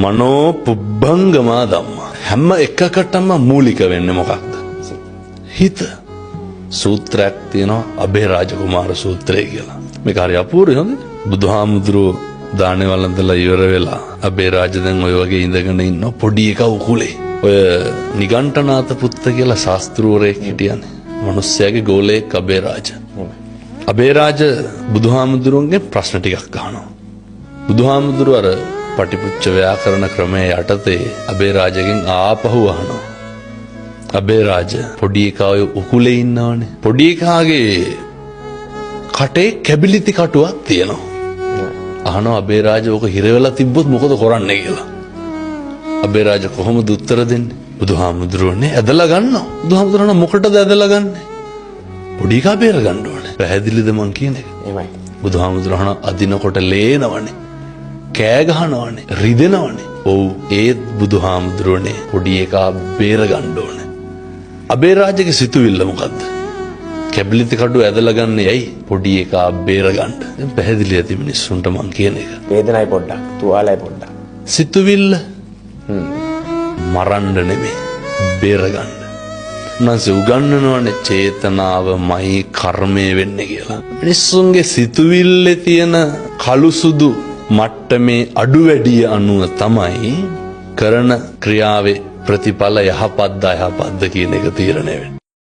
මනෝ පුබ්බංගමා ධම්මා. හැම එකකටම මූලික වෙන්නේ මොකක්ද? හිත. සූත්‍රයක් තියෙනවා අබේ රාජකුමාර සූත්‍රය කියලා. මේක හරි අපූර්වයි හොඳ. බුදුහාමුදුරුවෝ දානේ වළඳලා ඉවර වෙලා අබේ රාජ දැන් ඔය වගේ ඉඳගෙන ඉන්න පොඩි එකා උකුලේ. ඔය නිගණ්ඨනාත පුත්ත කියලා ශාස්ත්‍රූවරයෙක් හිටියනේ. මිනිස්සයාගේ ගෝලයෙක් අබේ රාජ. අබේ රාජ බුදුහාමුදුරුවන්ගේ ප්‍රශ්න ටිකක් අහනවා. බුදුහාමුදුරුවෝ අර පටිපුච්ච ව්‍යාකරණ ක්‍රමයේ යටතේ අබේ රාජගෙන් ආපහු අහනවා. අබේ රාජ පොඩි එකා ඔය උකුලේ ඉන්නවනේ. පොඩි එකාගේ කටේ කැබිලිති කටුවක් තියෙනවා. අහනවා අබේ රාජ ඕක හිර වෙලා තිබ්බොත් මොකද කරන්නේ කියලා. අබේ රාජ කොහොමද උත්තර දෙන්නේ? බුදුහාමුදුරුවනේ ඇදලා ගන්නවා. බුදුහාමුදුරුවෝ මොකටද ඇදලා ගන්නෙ? පොඩි එකා බේර ගන්න ඕනේ. පැහැදිලිද මං කියන්නේ? එහෙමයි. බුදුහාමුදුරුවෝ අදිනකොට ලේනවනේ. කෑ ගහනවනේ. රිදෙනවනේ. ඔව් ඒත් බුදුහාමුදුරුවනේ පොඩි එකා බේර ගන්න ඕනේ. අබේ රාජගේ සිතුවිල්ල මොකද්ද? කැබිලිති කඩුව ඇදලා ගන්න ඇයි? පොඩි එකා බේර ගන්න. දැන් පැහැදිලි ඇති මිනිස්සුන්ට මං කියන එක. වේදනයි පොඩ්ඩක්, තුවාලයි පොඩ්ඩක්. සිතුවිල්ල මරන්න නෙමෙයි බේර ගන්න. උන්වහන්සේ උගන්වනවනේ චේතනාවමයි කර්මය වෙන්නේ කියලා. මිනිස්සුන්ගේ සිතුවිල්ලේ තියෙන කළු සුදු මට්ටමේ අඩු වැඩි අනුව තමයි කරන ක්‍රියාවේ ප්‍රතිඵල යහපත්ද අයහපත්ද කියන එක තීරණය වෙන්නේ.